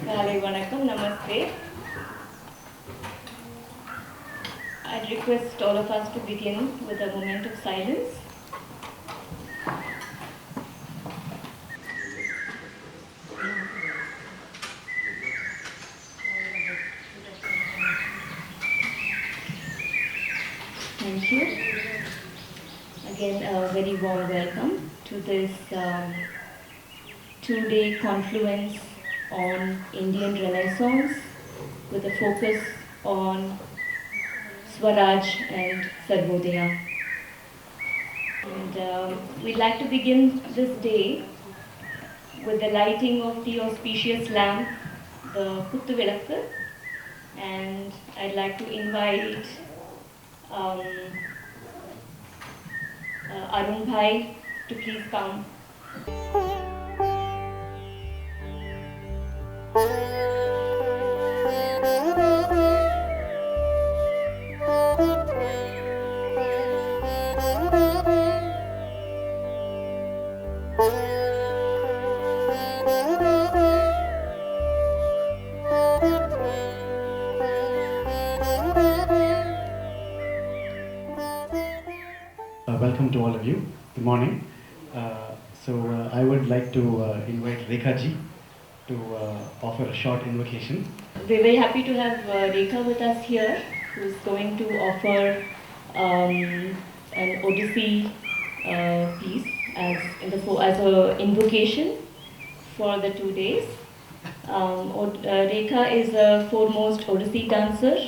Kale Vanakkam, Namaste. I'd request all of us to begin with a moment of silence. Thank you. Again, a very warm welcome to this two-day confluence on Indian Renaissance with a focus on Swaraj and Sarvodaya. And we'd like to begin this day with the lighting of the auspicious lamp, the Kuttu Vilakku, and I'd like to invite Arun Bhai to please come. Welcome to all of you. Good morning. I would like to invite Rekha ji to offer a short invocation. We're very happy to have Rekha with us here, who's going to offer an Odyssey piece as an invocation for the 2 days. Rekha is a foremost Odyssey dancer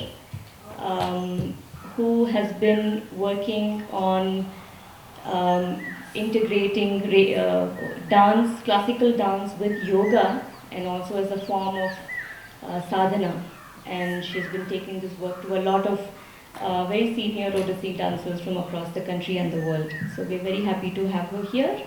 who has been working on integrating dance, classical dance with yoga and also as a form of sadhana. And she's been taking this work to a lot of very senior Odyssey dancers from across the country and the world. So we're very happy to have her here.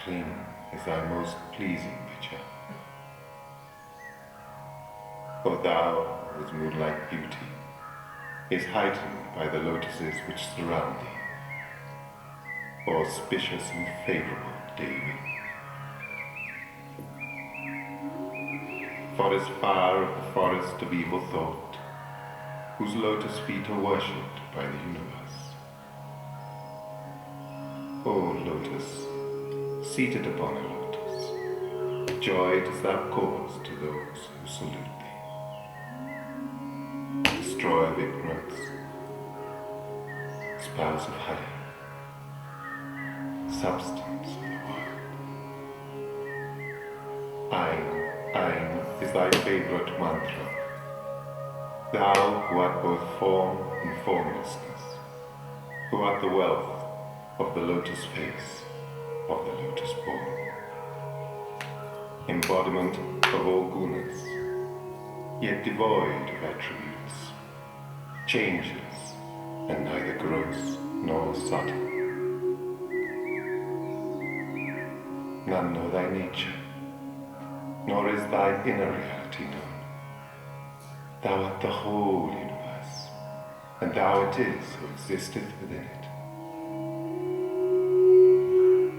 Ring is thy most pleasing picture. O thou, with moonlight beauty, is heightened by the lotuses which surround thee, auspicious and favorable Devi. For as far of the forest of evil thought, whose lotus feet are worshipped by the universe. O lotus, seated upon a lotus, joy dost thou cause to those who salute thee. Destroyer of ignorance, spouse of honey, substance of the world. Ain is thy favorite mantra, thou who art both form and formlessness, who art the wealth of the lotus face, of the lotus born. Embodiment of all gunas, yet devoid of attributes, changeless, and neither gross nor subtle. None know thy nature, nor is thy inner reality known. Thou art the whole universe, and thou it is who existeth within it.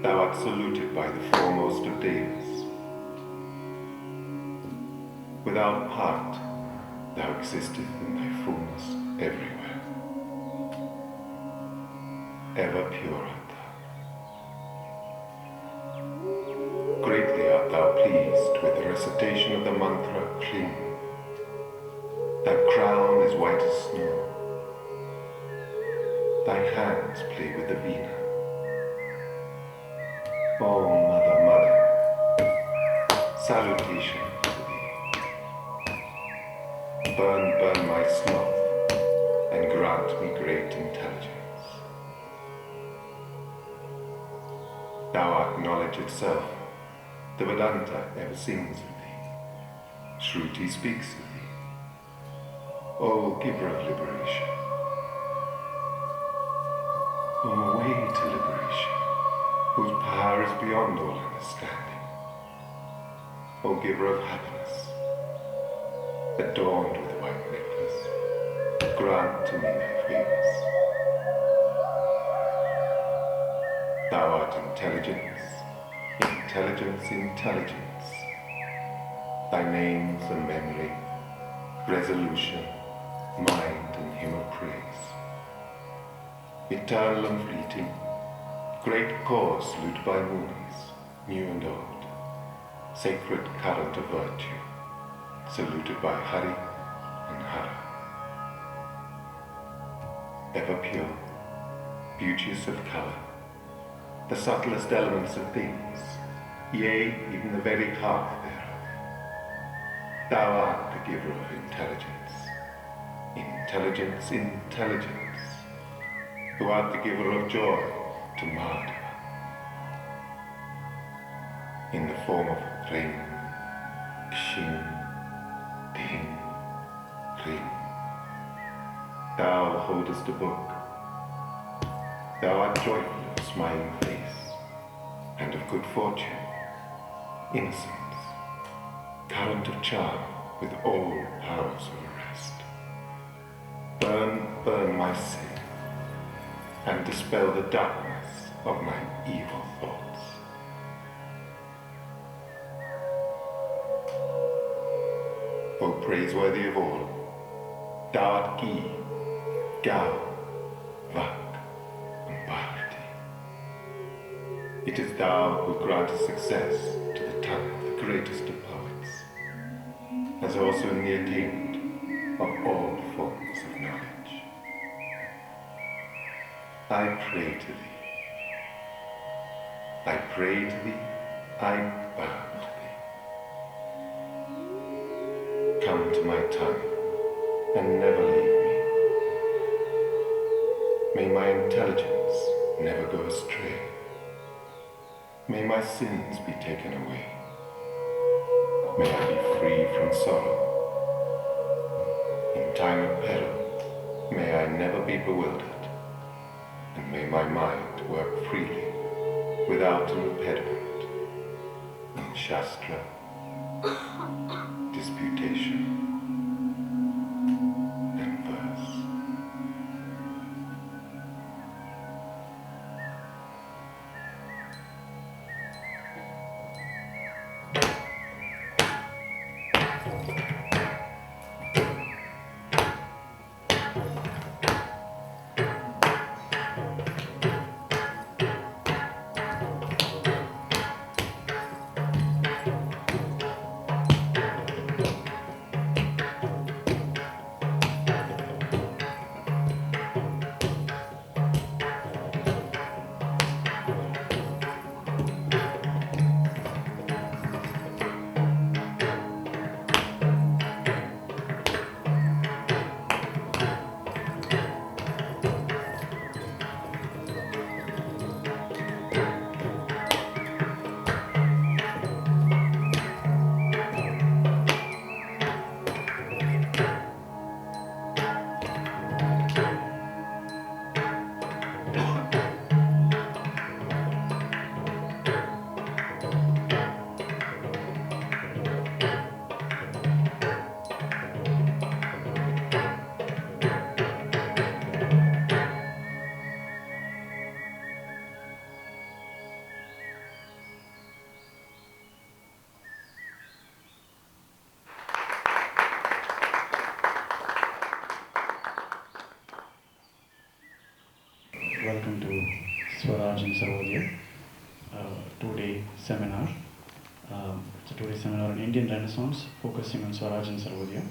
Thou art saluted by the foremost of Devas. Without part, thou existeth in thy fullness everywhere. Ever pure art thou. Greatly art thou pleased with the recitation of the mantra Kling. Thy crown is white as snow. Thy hands play with the veena. Oh, Mother, Mother, salutation to thee. Burn, burn my sloth, and grant me great intelligence. Thou art knowledge itself. The Vedanta ever sings of thee. Shruti speaks of thee. O giver of liberation. O way to liberation, whose power is beyond all understanding. O giver of happiness, adorned with a white necklace, grant to me thy favors. Thou art intelligence, intelligence, intelligence. Thy name's a memory, resolution, mind and hymn of praise. Eternal and fleeting, great cause lit by moonies, new and old, sacred current of virtue, saluted by Hari and Hara. Ever pure, beauteous of color, the subtlest elements of things, yea, even the very heart thereof. Thou art the giver of intelligence, intelligence, intelligence, who art the giver of joy to Madhava, in the form of Ring, Kshin, Ting, Ring. Thou holdest a book. Thou art joyful of smiling face, and of good fortune, innocence, current of charm with all powers of arrest. Burn, burn my sin, and dispel the darkness of my evil thoughts. O praiseworthy of all, thou art Gi, Gao, Vak, and Bharati. It is thou who grantest success to the tongue of the greatest of poets, as also in the attainment of all forms of knowledge. I pray to thee. I pray to thee. I bow to thee. Come to my tongue and never leave me. May my intelligence never go astray. May my sins be taken away. May I be free from sorrow. In time of peril, may I never be bewildered. And may my mind work freely, without an impediment, in Shastra, disputation, and verse. welcome to Swaraj and Sarvodaya, 2-day seminar. It's a 2-day seminar on Indian Renaissance, focusing on Swaraj and Sarvodaya.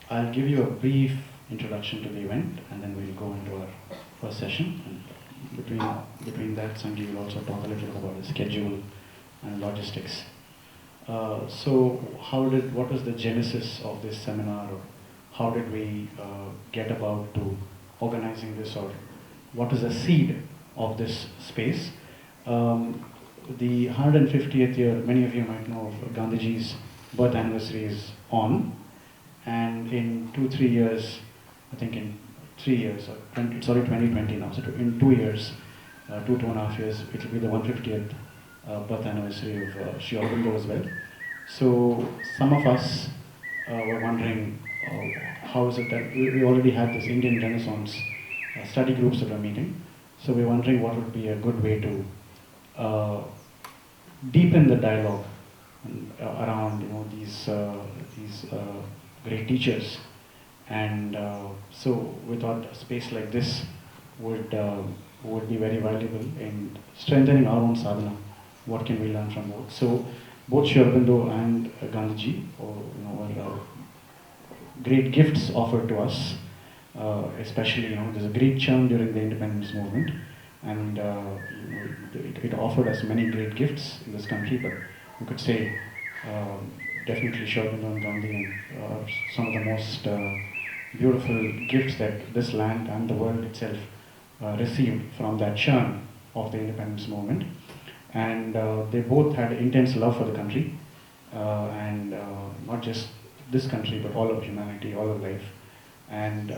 I'll give you a brief introduction to the event, and then we'll go into our first session. And between that, Sangeet will also talk a little bit about the schedule and logistics. So, what was the genesis of this seminar, or how did we get about to organizing this, or what is the seed of this space? The 150th year, many of you might know of Gandhiji's birth anniversary is on, and in 2-3 years, I think in 3 years, or 2020 now, so in 2 years, 2.5 years, it will be the 150th birth anniversary of Sri Aurobindo as well. So some of us were wondering, how is it that we already had this Indian Renaissance study groups that were meeting. So we're wondering what would be a good way to deepen the dialogue around these great teachers. And so we thought a space like this would be very valuable in strengthening our own sadhana. What can we learn from both? So both Sri Aurobindo and Gandhiji were great gifts offered to us, especially there's a great churn during the independence movement, and it offered us many great gifts in this country. But you could say definitely Sri Aurobindo and Gandhi are some of the most beautiful gifts that this land and the world itself received from that churn of the independence movement. And they both had intense love for the country, and not just this country, but all of humanity, all of life. And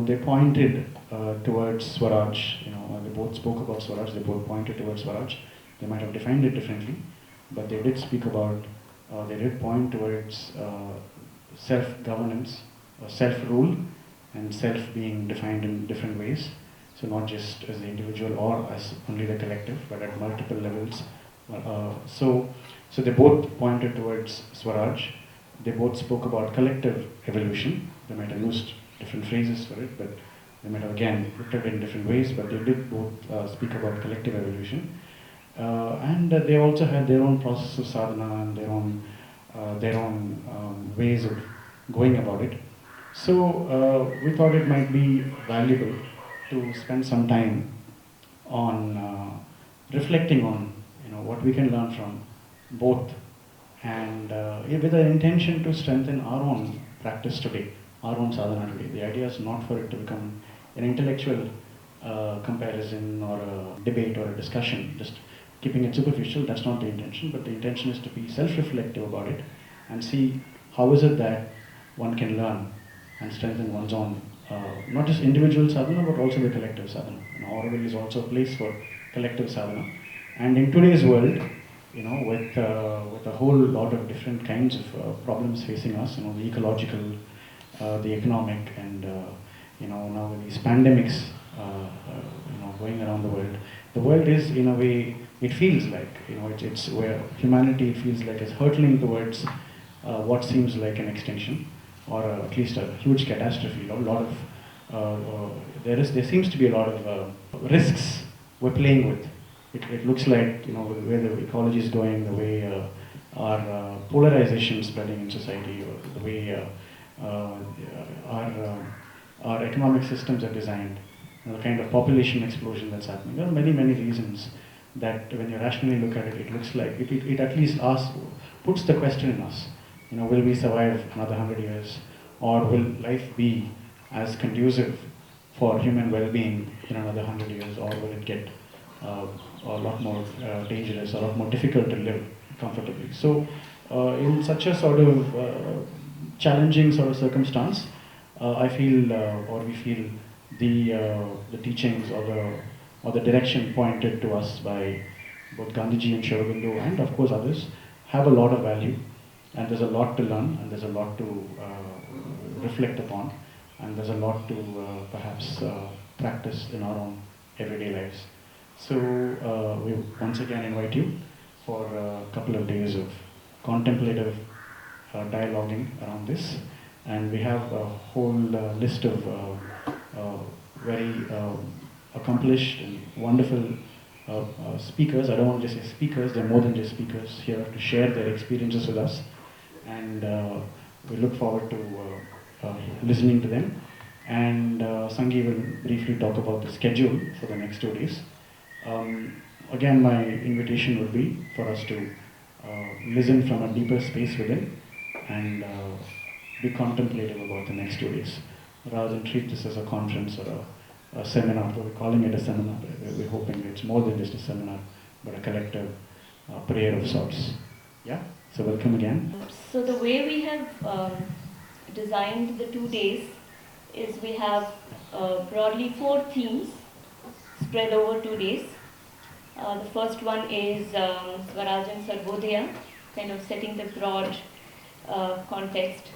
they pointed towards Swaraj. They both spoke about Swaraj. They both pointed towards Swaraj. They might have defined it differently, but they did speak about. They did point towards self-governance, self-rule, and self being defined in different ways. So not just as the individual or as only the collective, but at multiple levels. So they both pointed towards Swaraj. They both spoke about collective evolution. They might have used different phrases for it, but they might have again looked at it in different ways, but they did both speak about collective evolution. And they also had their own process of sadhana and their own ways of going about it. So we thought it might be valuable to spend some time on reflecting on what we can learn from both, and with the intention to strengthen our own practice today, our own sadhana today. The idea is not for it to become an intellectual comparison or a debate or a discussion, just keeping it superficial. That's not the intention, but the intention is to be self-reflective about it and see how is it that one can learn and strengthen one's own, not just individual sadhana, but also the collective sadhana. Auroville is also a place for collective sadhana. And in today's world, with a whole lot of different kinds of problems facing us, the ecological, the economic, and now with these pandemics, going around the world is in a way, it feels like, it's where humanity, it feels like is hurtling towards what seems like an extinction, or at least a huge catastrophe. There seems to be a lot of risks we're playing with. It looks like where the ecology is going, the way our polarization is spreading in society, or the way our economic systems are designed, the kind of population explosion that's happening. There are many reasons that when you rationally look at it, it looks like it at least puts the question in us. Will we survive another 100 years, or will life be as conducive for human well-being in another 100 years, or will it get a lot more dangerous, a lot more difficult to live comfortably? So in such a sort of challenging sort of circumstance, I feel, or we feel, the teachings or the direction pointed to us by both Gandhiji and Sri Aurobindo, and of course others, have a lot of value, and there's a lot to learn, and there's a lot to reflect upon, and there's a lot to perhaps practice in our own everyday lives. So we once again invite you for a couple of days of contemplative dialoguing around this, And we have a whole list of very accomplished and wonderful speakers. I don't want to just say speakers, they're more than just speakers here to share their experiences with us. And we look forward to listening to them. And Sangi will briefly talk about the schedule for the next 2 days. Again, my invitation would be for us to listen from a deeper space within and be contemplative about the next 2 days, rather than treat this as a conference or a seminar. We're calling it a seminar. We're hoping it's more than just a seminar, but a collective prayer of sorts. Yeah, so welcome again. So the way we have designed the 2 days is we have broadly 4 themes spread over 2 days. The first one is Swaraj Sarvodaya, kind of setting the broad context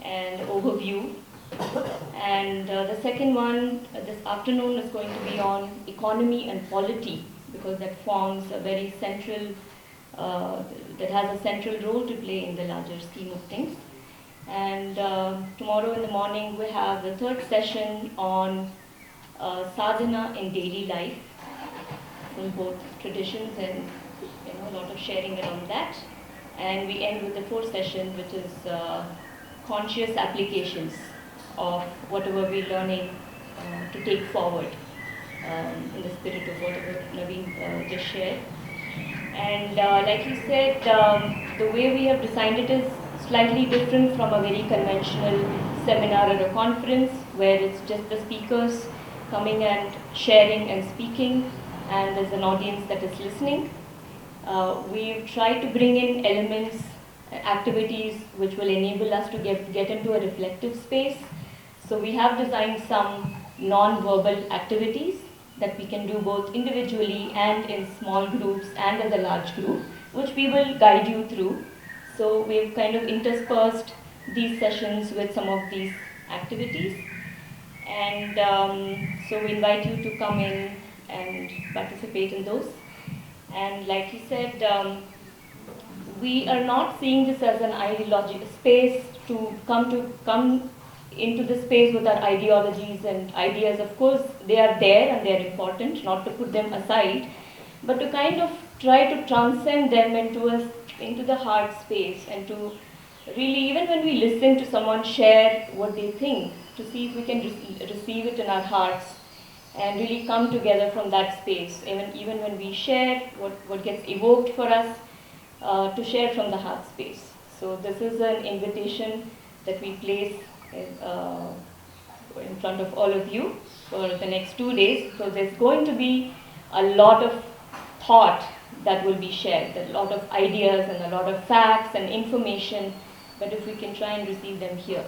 and overview. And the second one this afternoon is going to be on economy and polity, because that forms a very central, that has a central role to play in the larger scheme of things. And tomorrow in the morning we have the third session on Sadhana in daily life, from both traditions and a lot of sharing around that. And we end with the fourth session, which is conscious applications of whatever we're learning to take forward in the spirit of whatever Naveen just shared. And like you said, the way we have designed it is slightly different from a very conventional seminar or a conference where it's just the speakers coming and sharing and speaking, and there's an audience that is listening. We've tried to bring in elements, activities which will enable us to get into a reflective space. So we have designed some non-verbal activities that we can do both individually and in small groups and as a large group, which we will guide you through. So we've kind of interspersed these sessions with some of these activities. And so we invite you to come in and participate in those. And like he said, we are not seeing this as an ideology space to come into the space with our ideologies and ideas. Of course, they are there and they are important, not to put them aside, but to kind of try to transcend them into the heart space, and to really, even when we listen to someone share what they think, to see if we can receive it in our hearts and really come together from that space. Even when we share, what gets evoked for us, to share from the heart space. So this is an invitation that we place in front of all of you for the next 2 days. So there's going to be a lot of thought that will be shared, a lot of ideas and a lot of facts and information, but if we can try and receive them here.